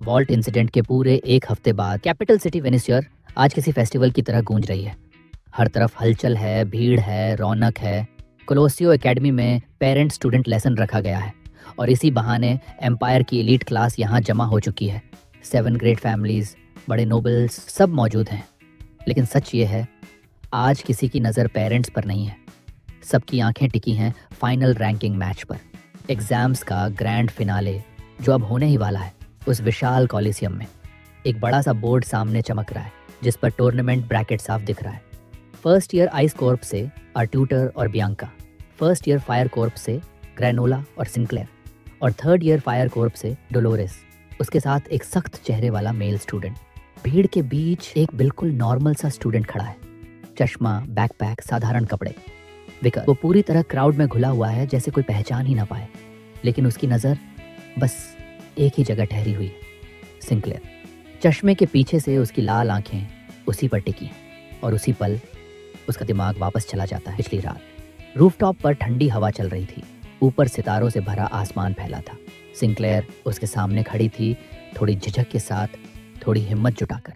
Vault incident के पूरे एक हफ्ते बाद कैपिटल सिटी वेनिस्योर आज किसी फेस्टिवल की तरह गूंज रही है। हर तरफ हलचल है, भीड़ है, रौनक है। कोलोसियो एकेडमी में पेरेंट स्टूडेंट लेसन रखा गया है और इसी बहाने एम्पायर की एलीट क्लास यहाँ जमा हो चुकी है। 7 ग्रेट फैमिलीज, बड़े नोबल्स सब मौजूद हैं। लेकिन सच ये है, आज किसी की नज़र पेरेंट्स पर नहीं है। सबकी आंखें टिकी हैं फाइनल रैंकिंग मैच पर। एग्जाम्स का ग्रैंड फिनाले जो अब होने ही वाला है, उस विशाल कॉलिसियम में एक बड़ा सा बोर्ड सामने चमक रहा है जिस पर टूर्नामेंट ब्रैकेट साफ दिख रहा है। फर्स्ट ईयर आइस कॉर्प से आर्ट्यूटर और Bianca, first year fire Corp से ग्रैनोला और सिंक्लेयर, और थर्ड ईयर फायर कॉर्प से डोलोरेस, उसके साथ एक सख्त चेहरे वाला मेल स्टूडेंट। भीड़ के बीच एक बिल्कुल नॉर्मल सा स्टूडेंट खड़ा है, चश्मा, बैकपैक, साधारण कपड़े। विकर वो पूरी तरह क्राउड में घुला हुआ है, जैसे कोई पहचान ही ना पाए। लेकिन उसकी नज़र बस एक ही जगह ठहरी हुई है, सिंक्लेयर। चश्मे के पीछे से उसकी लाल आंखें उसी पर टिकी हैं और उसी पल उसका दिमाग वापस चला जाता है पिछली रात। रूफटॉप पर ठंडी हवा चल रही थी, ऊपर सितारों से भरा आसमान फैला था। सिंक्लेयर उसके सामने खड़ी थी, थोड़ी झिझक के साथ, थोड़ी हिम्मत जुटाकर।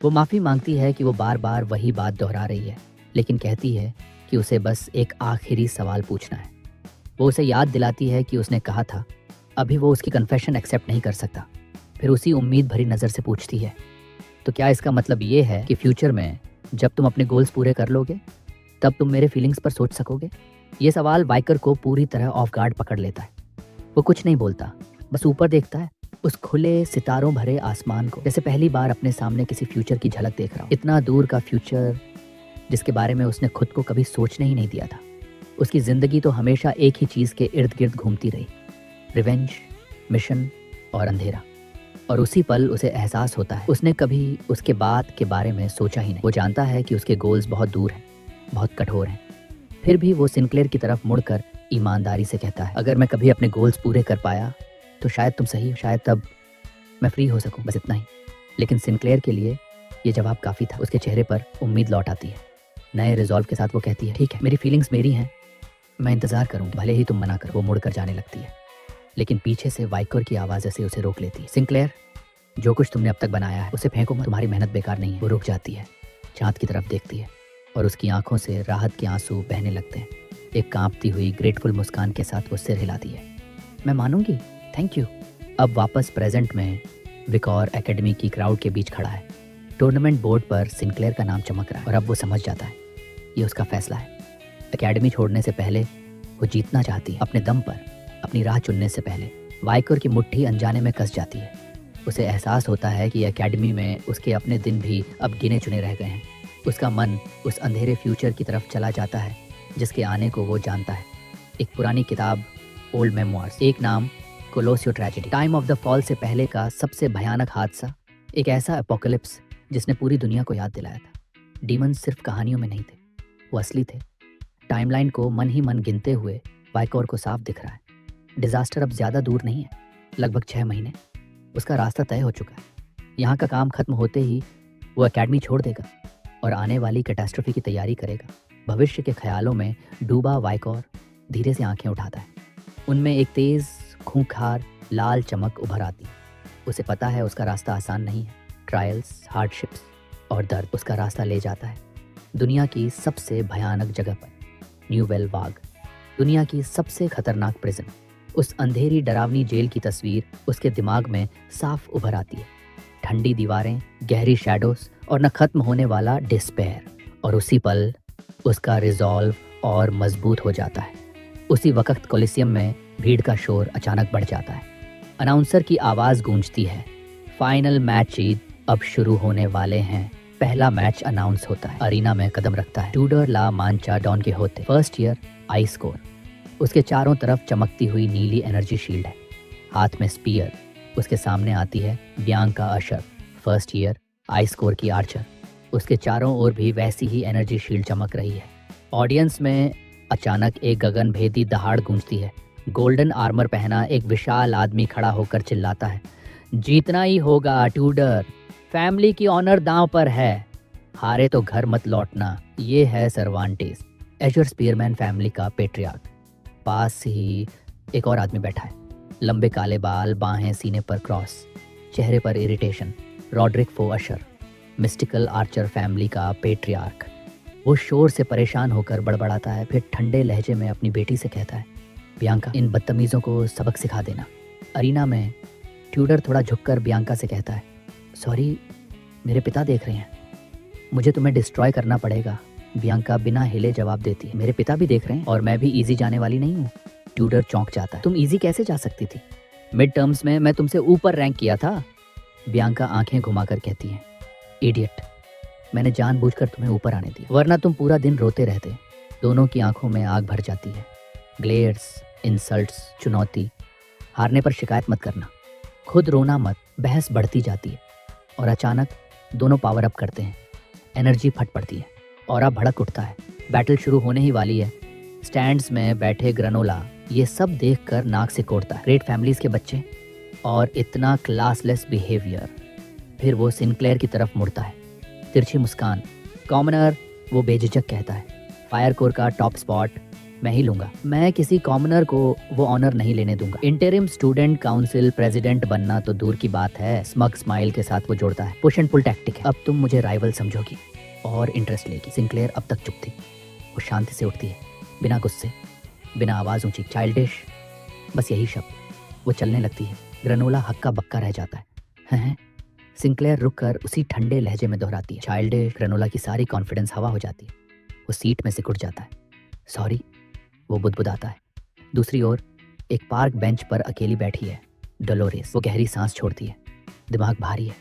वो माफ़ी मांगती है कि वो बार बार वही बात दोहरा रही है, लेकिन कहती है कि उसे बस एक आखिरी सवाल पूछना है। वो उसे याद दिलाती है कि उसने कहा था अभी वो उसकी कन्फेशन एक्सेप्ट नहीं कर सकता। फिर उसी उम्मीद भरी नज़र से पूछती है, तो क्या इसका मतलब ये है कि फ्यूचर में जब तुम अपने गोल्स पूरे कर लोगे तब तुम मेरे फीलिंग्स पर सोच सकोगे? ये सवाल वाइकर को पूरी तरह ऑफ गार्ड पकड़ लेता है। वो कुछ नहीं बोलता, बस ऊपर देखता है, उस खुले सितारों भरे आसमान को, जैसे पहली बार अपने सामने किसी फ्यूचर की झलक देख रहा हो। इतना दूर का फ्यूचर जिसके बारे में उसने खुद को कभी सोचने ही नहीं दिया था। उसकी जिंदगी तो हमेशा एक ही चीज़ के इर्द गिर्द घूमती रही, रिवेंज, मिशन और अंधेरा। और उसी पल उसे एहसास होता है उसने कभी उसके बाद के बारे में सोचा ही नहीं। वो जानता है कि उसके गोल्स बहुत दूर हैं, बहुत कठोर हैं। फिर भी वो सिंक्लेयर की तरफ मुड़कर ईमानदारी से कहता है, अगर मैं कभी अपने गोल्स पूरे कर पाया तो शायद तुम सही हो, शायद तब मैं फ्री हो सकूं, बस इतना ही। लेकिन सिंक्लेयर के लिए ये जवाब काफ़ी था। उसके चेहरे पर उम्मीद लौट आती है। नए रिजॉल्व के साथ वो कहती है, ठीक है, मेरी फीलिंग्स मेरी हैं, मैं इंतज़ार करूँगी, भले ही तुम मना करो। वो मुड़कर जाने लगती है, लेकिन पीछे से वाइकर की आवाज़ से उसे रोक लेती है। सिंक्लेयर, जो कुछ तुमने अब तक बनाया है उसे फेंको मत, तुम्हारी मेहनत बेकार नहीं है। वो रुक जाती है, चाँद की तरफ देखती है और उसकी आंखों से राहत के आंसू बहने लगते हैं। एक कांपती हुई ग्रेटफुल मुस्कान के साथ वो सिर हिलाती है, मैं मानूंगी, थैंक यू। अब वापस प्रेजेंट में विकॉर एकेडमी की क्राउड के बीच खड़ा है। टूर्नामेंट बोर्ड पर सिंक्लेयर का नाम चमक रहा है और अब वो समझ जाता है ये उसका फैसला है। एकेडमी छोड़ने से पहले वो जीतना चाहती है, अपने दम पर, अपनी राह चुनने से पहले। वाइकर की मुट्ठी अनजाने में कस जाती है। उसे एहसास होता है कि एकेडमी में उसके अपने दिन भी अब गिने चुने रह गए हैं। उसका मन उस अंधेरे फ्यूचर की तरफ चला जाता है जिसके आने को वो जानता है। एक पुरानी किताब, ओल्ड मेमोइर्स, एक नाम, कोलोसियो tragedy, time of the fall से पहले का सबसे भयानक हादसा, एक ऐसा एपोकलिप्स जिसने पूरी दुनिया को याद दिलाया था। डीमंस सिर्फ कहानियों में नहीं थे, वो असली थे। टाइमलाइन को मन ही मन गिनते हुए वाइकोर को साफ दिख रहा है, डिजास्टर अब ज्यादा दूर नहीं है, लगभग 6 महीने। उसका रास्ता तय हो चुका है। यहाँ का काम खत्म होते ही वो एकेडमी छोड़ देगा और आने वाली कैटास्ट्रोफी की तैयारी करेगा। भविष्य के ख्यालों में डूबा वाइकोर धीरे से आंखें उठाता है। उनमें एक तेज खूंखार लाल चमक उभर आती है। उसे पता है उसका रास्ता आसान नहीं है। ट्रायल्स, हार्डशिप्स और दर्द उसका रास्ता ले जाता है दुनिया की सबसे भयानक जगह पर, न्यू वेल वाग, दुनिया की सबसे खतरनाक प्रिजन। उस अंधेरी डरावनी जेल की तस्वीर उसके दिमाग में साफ उभर आती है। ठंडी दीवारें, गहरी शैडोज और न खत्म होने वाला डिस्पेयर। और उसी पल उसका रिजॉल्व और मजबूत हो जाता है। उसी वक्त कोलिसियम में भीड़ का शोर अचानक बढ़ जाता है। अनाउंसर की आवाज़ गूंजती है, फाइनल मैच अब शुरू होने वाले हैं। पहला मैच अनाउंस होता है। अरीना में कदम रखता है Tudor La Mancha Don Quixote, first year ice core. उसके चारों तरफ चमकती हुई नीली एनर्जी शील्ड है, हाथ में स्पीयर। उसके सामने आती है बियांका अशर, फर्स्ट ईयर आइस कोर की आर्चर। उसके चारों ओर भी वैसी ही एनर्जी शील्ड चमक रही है। ऑडियंस में अचानक एक गगनभेदी दहाड़ गूंजती है। गोल्डन आर्मर पहना एक विशाल आदमी खड़ा होकर चिल्लाता है, जीतना ही होगा ट्यूडर, फैमिली की ऑनर दांव पर है, हारे तो घर मत लौटना। ये है सर्वांटीज, एजर स्पीयरमैन फैमिली का पेट्रियार्क। पास ही एक और आदमी बैठा है, लंबे काले बाल, बाहें सीने पर क्रॉस, चेहरे पर इरिटेशन। रॉड्रिक फो अशर, मिस्टिकल आर्चर फैमिली का पेट्रियार्क। वो शोर से परेशान होकर बड़बड़ाता है, फिर ठंडे लहजे में अपनी बेटी से कहता है, बियांका, इन बदतमीज़ों को सबक सिखा देना। अरीना में ट्यूडर थोड़ा झुककर बियांका से कहता है, सॉरी, मेरे पिता देख रहे हैं, मुझे तुम्हें डिस्ट्रॉय करना पड़ेगा। बियांका बिना हिले जवाब देती है, मेरे पिता भी देख रहे हैं और मैं भी इजी जाने वाली नहीं हूँ। ट्यूडर चौंक जाता है, तुम इजी कैसे जा सकती थी? मिड टर्म्स में मैं तुमसे ऊपर रैंक किया था। बियांका आंखें घुमाकर कहती है, इडियट, मैंने जानबूझकर तुम्हें ऊपर आने दिया, वरना तुम पूरा दिन रोते रहते। दोनों की आंखों में आग भर जाती है। ग्लेयर्स, इंसल्ट्स, चुनौती। हारने पर शिकायत मत करना, खुद रोना मत। बहस बढ़ती जाती है और अचानक दोनों पावर अप करते हैं। एनर्जी फट पड़ती है और अब भड़क उठता है। बैटल शुरू होने ही वाली है। स्टैंड्स में बैठे ग्रनोला ये सब देखकर नाक से कोड़ता है। ग्रेट फैमिलीज के बच्चे और इतना क्लासलेस बिहेवियर। फिर वो सिंक्लेयर की तरफ मुड़ता है, तिरछी मुस्कान। कॉमनर, वो बेझिझक कहता है, फायर कोर का टॉप स्पॉट मैं ही लूंगा। मैं किसी कॉमनर को वो ऑनर नहीं लेने दूंगा। इंटरिम स्टूडेंट काउंसिल प्रेसिडेंट बनना तो दूर की बात है। स्मग स्माइल के साथ वो जोड़ता है, पुश एंड पुल टैक्टिक है। अब तुम मुझे राइवल समझोगी और इंटरेस्ट लेगी। सिंक्लेयर अब तक चुप थी। वो शांति से उठती है, बिना गुस्से, बिना आवाज ऊंची। चाइल्डिश, बस यही शब्द। वो चलने लगती है। ग्रनोला हक्का बक्का रह जाता है। हैं? सिंक्लेयर रुककर उसी ठंडे लहजे में दोहराती है, चाइल्डिश। ग्रनोला की सारी कॉन्फिडेंस हवा हो जाती है। वो सीट में सिकुड़ जाता है। सॉरी, वो बुदबुदाता है। दूसरी ओर एक पार्क बेंच पर अकेली बैठी है डोलोरेस। वो गहरी सांस छोड़ती है, दिमाग भारी है।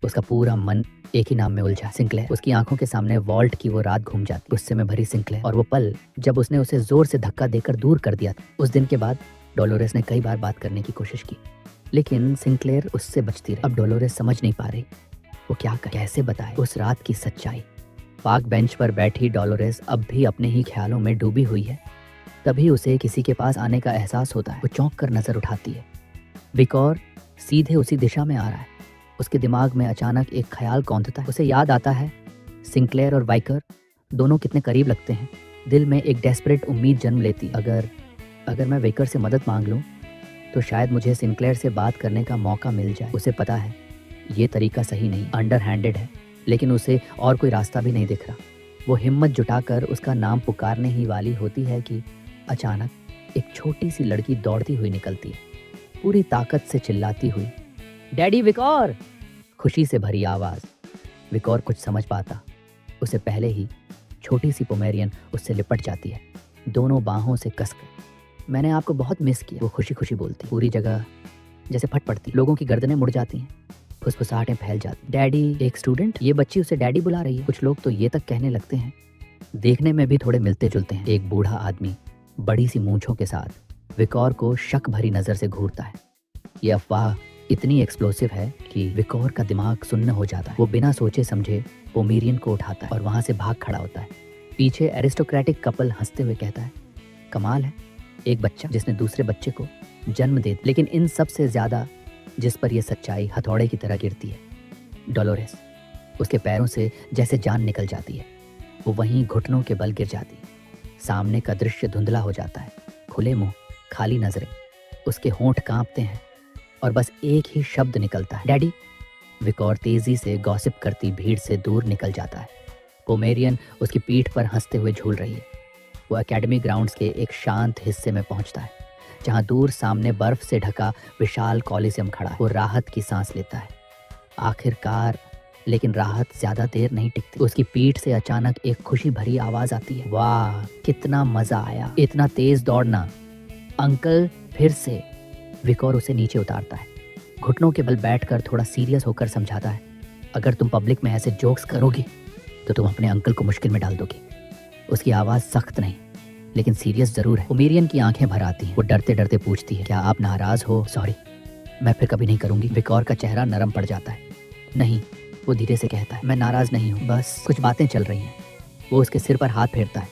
उसका पूरा मन एक ही नाम में उलझा, सिंक्लेयर। उसकी आंखों के सामने वॉल्ट की वो रात घूम जाती, गुस्से में भरी सिंक्लेयर, और वो पल जब उसने उसे जोर से धक्का देकर दूर कर दिया था। उस दिन के बाद डोलोरेस ने कई बार बात करने की कोशिश की, लेकिन सिंक्लेयर उससे बचती रही। अब डोलोरेस समझ नहीं पा रही वो क्या करे, कैसे बताए उस रात की सच्चाई। पार्क बेंच पर बैठी डोलोरेस अब भी अपने ही ख्यालों में डूबी हुई है। तभी उसे किसी के पास आने का एहसास होता है। वो चौंक कर नजर उठाती है। विकॉर सीधे उसी दिशा में आ रहा है। उसके दिमाग में अचानक एक ख्याल कौंधता है। उसे याद आता है सिंक्लेयर और वाइकर दोनों कितने करीब लगते हैं। दिल में एक डेस्परेट उम्मीद जन्म लेती, अगर मैं वेकर से मदद मांग लूं तो शायद मुझे सिंक्लेयर से बात करने का मौका मिल जाए। उसे पता है ये तरीका सही नहीं, अंडर हैंडेड है, लेकिन उसे और कोई रास्ता भी नहीं दिख रहा। वो हिम्मत जुटाकर उसका नाम पुकारने ही वाली होती है कि अचानक एक छोटी सी लड़की दौड़ती हुई निकलती है, पूरी ताकत से चिल्लाती हुई, डैडी विकॉर। खुशी से भरी आवाज। विकॉर कुछ समझ पाता उसे पहले ही छोटी सी पोमेरियन उससे लिपट जाती है, दोनों बाहों से कसकर। मैंने आपको बहुत मिस किया, वो खुशी खुशी बोलती। पूरी जगह जैसे फट पड़ती, लोगों की गर्दनें मुड़ जाती हैं, फुसफुसाहटें फैल जाती। डैडी, एक स्टूडेंट, ये बच्ची उसे डैडी बुला रही है। कुछ लोग तो ये तक कहने लगते हैं। देखने में भी थोड़े मिलते जुलते हैं। एक बूढ़ा आदमी बड़ी सी मूंछों के साथ विकॉर को शक भरी नजर से घूरता है। ये अफवाह इतनी एक्सप्लोसिव है कि विकॉर का दिमाग सुन्न हो जाता है। वो बिना सोचे समझे पोमेरियन को उठाता है और वहां से भाग खड़ा होता है। पीछे एरिस्टोक्रेटिक कपल हंसते हुए कहता है, कमाल है, एक बच्चा जिसने दूसरे बच्चे को जन्म दे दिया। लेकिन इन सब से ज्यादा जिस पर यह सच्चाई हथौड़े की तरह गिरती है, डोलोरेस। उसके पैरों से जैसे जान निकल जाती है। वो वहीं घुटनों के बल गिर जाती है। सामने का दृश्य धुंधला हो जाता है। खुले मुंह, खाली नजरें, उसके होंठ कांपते हैं और बस एक ही शब्द निकलता है, डैडी। विकॉर तेजी से गॉसिप करती भीड़ से दूर निकल जाता है। पोमेरियन उसकी पीठ पर हंसते हुए झूल रही है। वो एकेडमी ग्राउंड्स के एक शांत हिस्से में पहुंचता है, जहां दूर सामने बर्फ से ढका विशाल कॉलिसियम खड़ा है। वो राहत की सांस लेता है, आखिरकार। लेकिन राहत ज्यादा देर नहीं टिकती। उसकी पीठ से अचानक एक खुशी भरी आवाज आती है, वाह, कितना मजा आया, इतना तेज दौड़ना। अंकल, फिर से। विकॉर उसे नीचे उतारता है, घुटनों के बल बैठकर थोड़ा सीरियस होकर समझाता है, अगर तुम पब्लिक में ऐसे जोक्स करोगी तो तुम अपने अंकल को मुश्किल में डाल दोगी। उसकी आवाज सख्त नहीं, लेकिन सीरियस जरूर है। पोमेरियन की आंखें भर आती हैं। वो डरते डरते पूछती है, क्या आप नाराज हो? सॉरी, मैं फिर कभी नहीं करूंगी। विकॉर का चेहरा नरम पड़ जाता है। नहीं, वो धीरे से कहता है, मैं नाराज नहीं हूँ, बस कुछ बातें चल रही हैं। वो उसके सिर पर हाथ फेरता है।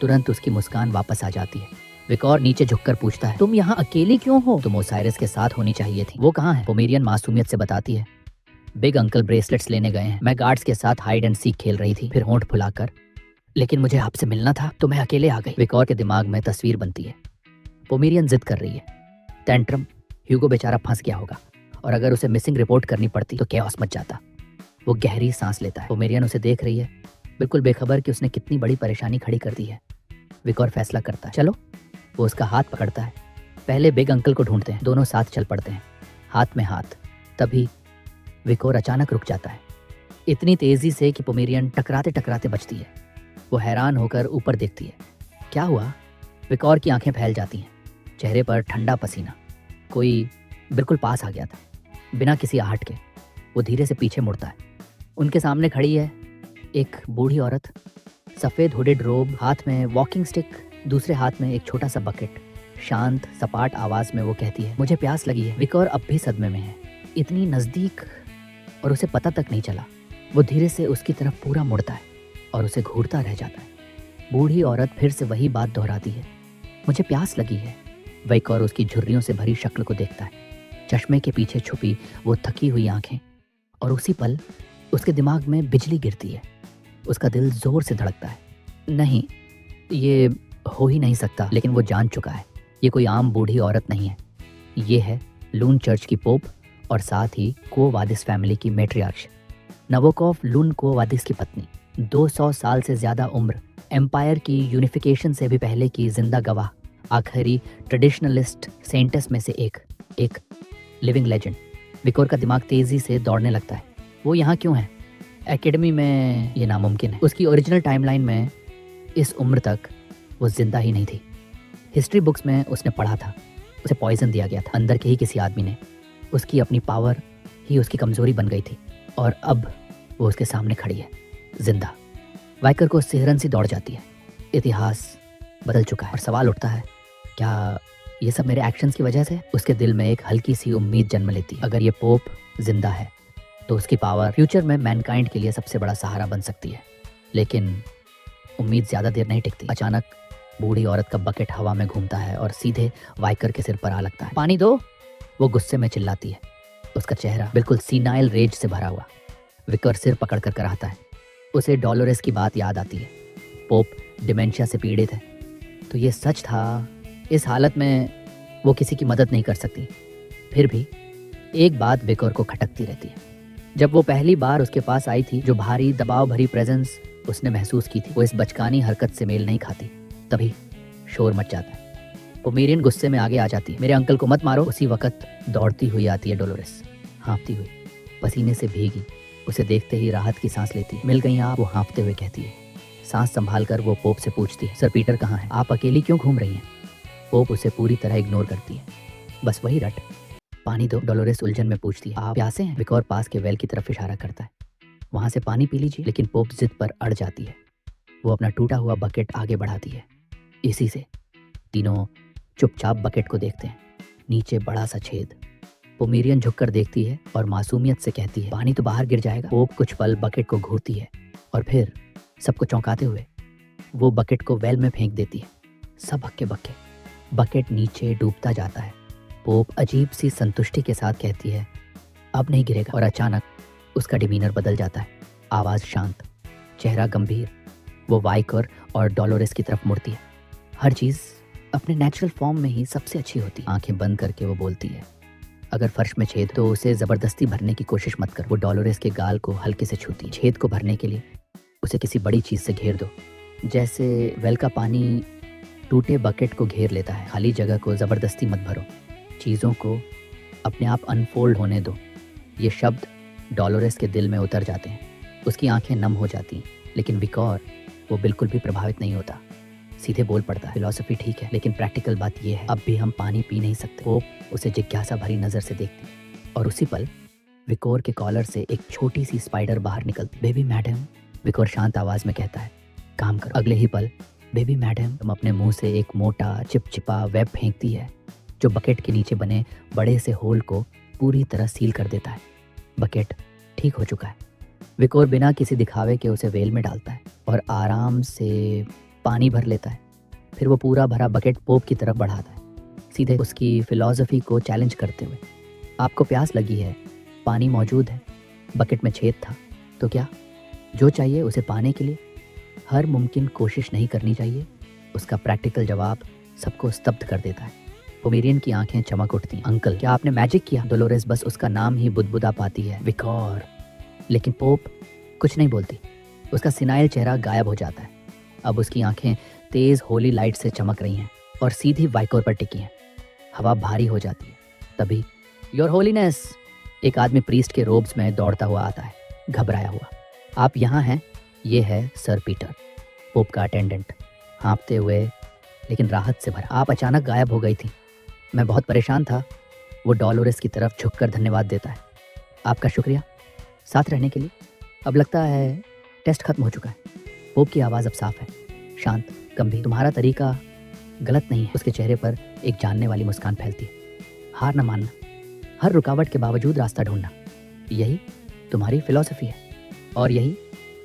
तुरंत उसकी मुस्कान वापस आ जाती है। विकॉर नीचे झुककर पूछता है, तुम यहाँ अकेली क्यों हो? तुम ओसाइरिस के साथ होनी चाहिए थी। वो कहाँ है? पोमेरियन मासूमियत से बताती है, बिग अंकल ब्रेसलेट्स लेने गए हैं। मैं गार्ड्स के साथ हाइड एंड सीक खेल रही थी। फिर होंठ फुलाकर, लेकिन मुझे आपसे मिलना था तो मैं अकेले आ गई। विकॉर के दिमाग में तस्वीर बनती है। पोमेरियन जिद कर रही है, टेंट्रम, ह्यूगो बेचारा फंस गया होगा और अगर उसे मिसिंग रिपोर्ट करनी पड़ती तो कैओस मच जाता। वो गहरी सांस लेता है। पोमेरियन उसे देख रही है, बिल्कुल बेखबर कि उसने कितनी बड़ी परेशानी खड़ी कर दी है। विकोर फैसला करता है, चलो। वो उसका हाथ पकड़ता है। पहले बिग अंकल को ढूंढते हैं। दोनों साथ चल पड़ते हैं, हाथ में हाथ। तभी विकोर अचानक रुक जाता है, इतनी तेजी से कि पोमेरियन टकराते टकराते बचती है। वो हैरान होकर ऊपर देखती है। क्या हुआ? विकोर की आंखें फैल जाती हैं, चेहरे पर ठंडा पसीना। कोई बिल्कुल पास आ गया था, बिना किसी आहट के। वो धीरे से पीछे मुड़ता है। उनके सामने खड़ी है एक बूढ़ी औरत, सफ़ेद हुडेड रोब, हाथ में वॉकिंग स्टिक, दूसरे हाथ में एक छोटा सा बकेट। शांत सपाट आवाज में वो कहती है, मुझे प्यास लगी है। विकोर अब भी सदमे में है, इतनी नज़दीक और उसे पता तक नहीं चला। वो धीरे से उसकी तरफ पूरा मुड़ता है और उसे घूरता रह जाता है। बूढ़ी औरत फिर से वही बात दोहराती है, मुझे प्यास लगी है। विकोर उसकी झुर्रियों से भरी शक्ल को देखता है, चश्मे के पीछे छुपी वो थकी हुई आंखें, और उसी पल उसके दिमाग में बिजली गिरती है। उसका दिल जोर से धड़कता है। नहीं, ये हो ही नहीं सकता। लेकिन वो जान चुका है, ये कोई आम बूढ़ी औरत नहीं है। ये है लून चर्च की पोप और साथ ही क्वो वादिस फैमिली की मैट्रियार्च, नबोकोव लून क्वो वादिस की पत्नी। 200 साल से ज्यादा उम्र, एम्पायर की यूनिफिकेशन से भी पहले की जिंदा गवाह, आखिरी ट्रेडिशनलिस्ट सेंटस में से एक लिविंग लेजेंड। विकोर का दिमाग तेजी से दौड़ने लगता है। वो यहाँ क्यों है? एकेडमी में ये नामुमकिन है। उसकी ओरिजिनल टाइमलाइन में इस उम्र तक वो जिंदा ही नहीं थी। हिस्ट्री बुक्स में उसने पढ़ा था, उसे पॉइजन दिया गया था अंदर के ही किसी आदमी ने। उसकी अपनी पावर ही उसकी कमजोरी बन गई थी, और अब वो उसके सामने खड़ी है, जिंदा। वाइकर को सिहरन सी दौड़ जाती है। इतिहास बदल चुका है और सवाल उठता है, क्या ये सब मेरे एक्शंस की वजह से? उसके दिल में एक हल्की सी उम्मीद जन्म लेती है। अगर ये पोप जिंदा है तो उसकी पावर फ्यूचर में मैनकाइंड के लिए सबसे बड़ा सहारा बन सकती है। लेकिन उम्मीद ज्यादा देर नहीं टिकती। अचानक बूढ़ी औरत का बकेट हवा में घूमता है और सीधे वाइकर के सिर पर आ लगता है। पानी दो, वो गुस्से में चिल्लाती है। उसका चेहरा बिल्कुल सीनाइल रेज से भरा हुआ। विकर सिर पकड़ कर कराहता है। उसे डॉलोरेस की बात याद आती है। पोप डिमेंशिया से पीड़ित है, तो ये सच था। इस हालत में वो किसी की मदद नहीं कर सकती। फिर भी एक बात विकोर को खटकती रहती है। जब वो पहली बार उसके पास आई थी, जो भारी दबाव भरी प्रेजेंस उसने महसूस की थी, वो इस बचकानी हरकत से मेल नहीं खाती। तभी शोर मच जाता है। पोमेरियन गुस्से में आगे आ जाती है, मेरे अंकल को मत मारो। उसी वक्त दौड़ती हुई आती है डोलोरेस, हाँफती हुई, पसीने से भीगी। उसे देखते ही राहत की सांस लेती है। मिल गई आप, वो हाँफते हुए कहती है। सांस संभाल कर वो पोप से पूछती है, सर पीटर कहाँ है? आप अकेली क्यों घूम रही हैं? पोप उसे पूरी तरह इग्नोर करती है। बस वही रट, पानी दो, डोलोरेस उलझन में पूछती है। आप प्यासे हैं? विकोर पास के वेल की तरफ इशारा करता है, वहां से पानी पी लीजिए। लेकिन पोप जिद पर अड़ जाती है। वो अपना टूटा हुआ बकेट आगे बढ़ाती है। इसी से तीनों चुपचाप बकेट को देखते हैं। नीचे बड़ा सा छेद। पोमेरियन झुककर देखती है और मासूमियत से कहती है, पानी तो बाहर गिर जाएगा। पोप कुछ पल बकेट को घूरती है और फिर सबको चौंकाते हुए वो बकेट को वेल में फेंक देती है। सब हक्के बक्के, बकेट नीचे डूबता जाता है। पोप अजीब सी संतुष्टि के साथ कहती है, अब नहीं गिरेगा। और अचानक उसका डिमीनर बदल जाता है। आवाज शांत, चेहरा गंभीर। वो वाइकर और डोलोरेस की तरफ मुड़ती है। हर चीज अपने नेचुरल फॉर्म में ही सबसे अच्छी होती। आंखें बंद करके वो बोलती है, अगर फर्श में छेद तो उसे जबरदस्ती भरने की कोशिश मत कर। वो डोलोरेस के गाल को हल्के से छूती है। छेद को भरने के लिए उसे किसी बड़ी चीज से घेर दो, जैसे वेल का पानी टूटे बकेट को घेर लेता है। खाली जगह को जबरदस्ती मत भरो, चीजों को अपने आप अनफोल्ड होने दो। ये शब्द डोलोरेस के दिल में उतर जाते हैं। उसकी आंखें नम हो जाती हैं। लेकिन विकोर वो बिल्कुल भी प्रभावित नहीं होता। सीधे बोल पड़ता है, फिलॉसफी ठीक है, लेकिन प्रैक्टिकल बात यह है, अब भी हम पानी पी नहीं सकते। वो उसे जिज्ञासा भरी नजर से देखती और उसी पल विकोर के कॉलर से एक छोटी सी स्पाइडर बाहर निकलती। बेबी मैडम, विकोर शांत आवाज में कहता है, काम करो। अगले ही पल बेबी मैडम तुम अपने मुंह से एक मोटा चिपचिपा वेब फेंकती है, जो बकेट के नीचे बने बड़े से होल को पूरी तरह सील कर देता है। बकेट ठीक हो चुका है। विकोर बिना किसी दिखावे के उसे वेल में डालता है और आराम से पानी भर लेता है। फिर वो पूरा भरा बकेट पोप की तरफ बढ़ाता है, सीधे उसकी फिलॉसफी को चैलेंज करते हुए। आपको प्यास लगी है, पानी मौजूद है, बकेट में छेद था, तो क्या जो चाहिए उसे पाने के लिए हर मुमकिन कोशिश नहीं करनी चाहिए? उसका प्रैक्टिकल जवाब सबको स्तब्ध कर देता है। पोमेरियन की आंखें चमक उठती। अंकल, क्या आपने मैजिक किया? डोलोरेस बस उसका नाम ही बुदबुदा पाती है, विकोर। लेकिन पोप कुछ नहीं बोलती। उसका सिनाइल चेहरा गायब हो जाता है। अब उसकी आंखें तेज होली लाइट से चमक रही हैं और सीधी वाइकोर पर टिकी हैं। हवा भारी हो जाती है। तभी योर होलीनेस, एक आदमी प्रीस्ट के रोब्स में दौड़ता हुआ आता है, घबराया हुआ। आप यहाँ हैं? ये है सर पीटर, पोप का अटेंडेंट, हाँफते हुए लेकिन राहत से भरा। आप अचानक गायब हो गई थी, मैं बहुत परेशान था। वो डोलोरेस की तरफ झुककर धन्यवाद देता है। आपका शुक्रिया साथ रहने के लिए। अब लगता है टेस्ट खत्म हो चुका है। पोप की आवाज़ अब साफ है, शांत, गंभीर। तुम्हारा तरीका गलत नहीं है। उसके चेहरे पर एक जानने वाली मुस्कान फैलती है। हार न मानना, हर रुकावट के बावजूद रास्ता ढूंढना, यही तुम्हारी फिलॉसफी है और यही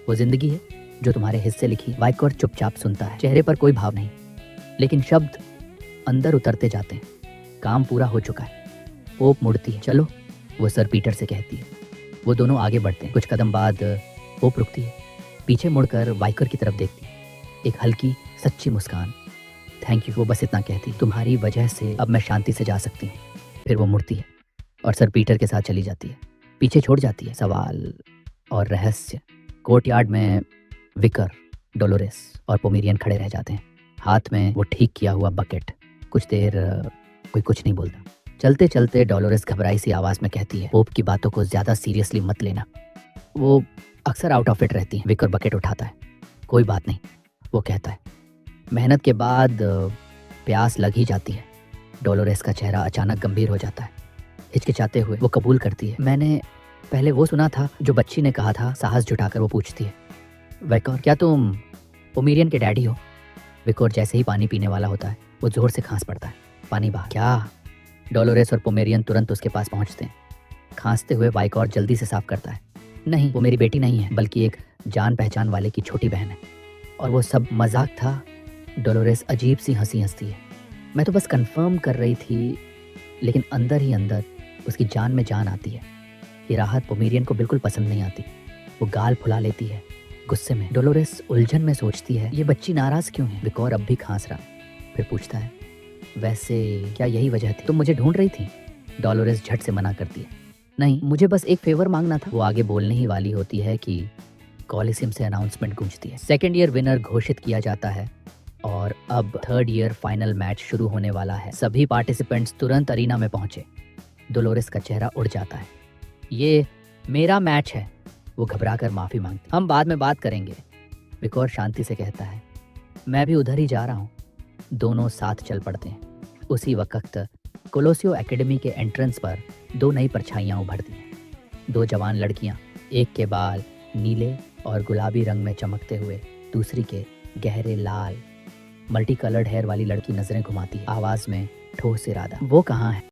वो जिंदगी है जो तुम्हारे हिस्से लिखी। वाइकोर चुपचाप सुनता है, चेहरे पर कोई भाव नहीं, लेकिन शब्द अंदर उतरते जाते हैं। काम पूरा हो चुका है। पोप मुड़ती है। चलो, वो सर पीटर से कहती है। वो दोनों आगे बढ़ते हैं। कुछ कदम बाद पोप रुकती है, पीछे मुड़कर वाइकोर की तरफ देखती है। एक हल्की सच्ची मुस्कान। थैंक यू, वो बस इतना कहती। तुम्हारी वजह से अब मैं शांति से जा सकती हूँ। फिर वो मुड़ती है और सर पीटर के साथ चली जाती है। पीछे छोड़ जाती है सवाल और रहस्य। कोर्टयार्ड में विकर, डोलोरेस और पोमेरियन खड़े रह जाते हैं, हाथ में वो ठीक किया हुआ बकेट। कुछ देर कोई कुछ नहीं बोलता। चलते चलते डोलोरेस घबराई सी आवाज में कहती है, पोप की बातों को ज्यादा सीरियसली मत लेना, वो अक्सर आउट ऑफ इट रहती है। विकर बकेट उठाता है। कोई बात नहीं, वो कहता है। मेहनत के बाद प्यास लग ही जाती है। डोलोरेस का चेहरा अचानक गंभीर हो जाता है। हिचकिचाते हुए वो कबूल करती है, मैंने पहले वो सुना था जो बच्ची ने कहा था। साहस जुटाकर वो पूछती है, विकोर, क्या तुम पोमेरियन के डैडी हो? विकोर जैसे ही पानी पीने वाला होता है, वो जोर से खांस पड़ता है। पानी बाहर। क्या? डोलोरेस और पोमेरियन तुरंत उसके पास पहुंचते हैं। खांसते हुए वाइकोर जल्दी से साफ करता है, नहीं, वो मेरी बेटी नहीं है, बल्कि एक जान पहचान वाले की छोटी बहन है। और वो सब मजाक था। डोलोरेस अजीब सी हंसी हंसती है। मैं तो बस कंफर्म कर रही थी, लेकिन अंदर ही अंदर उसकी जान में जान आती है। ये राहत पोमेरियन को बिल्कुल पसंद नहीं आती। वो गाल फुला लेती है गुस्से में। डोलोरेस उलझन में सोचती है, ये बच्ची नाराज क्यों है? विकोर अब भी खांस रहा। फिर पूछता है, वैसे क्या यही वजह थी? तुम मुझे ढूंढ रही थी? डोलोरेस झट से मना करती है, नहीं, मुझे बस एक फेवर मांगना था। वो आगे बोलने ही वाली होती है कि कॉलिसियम से अनाउंसमेंट गूंजती है। सेकेंड ईयर विनर घोषित किया जाता है और अब थर्ड ईयर फाइनल मैच शुरू होने वाला है। सभी पार्टिसिपेंट्स तुरंत अरीना में पहुंचे। डोलोरेस का चेहरा उड़ जाता है। ये मेरा मैच है, वो घबराकर माफी मांगती। हम बाद में बात करेंगे, विकोर शांति से कहता है। मैं भी उधर ही जा रहा हूँ। दोनों साथ चल पड़ते हैं। उसी वक्त कोलोसियो एकेडमी के एंट्रेंस पर दो नई परछाइयाँ उभरती हैं। दो जवान लड़कियाँ, एक के बाल नीले और गुलाबी रंग में चमकते हुए, दूसरी के गहरे लाल मल्टी कलर्ड हेयर वाली लड़की नजरें घुमाती है, आवाज में ठोस इरादा। वो कहाँ है?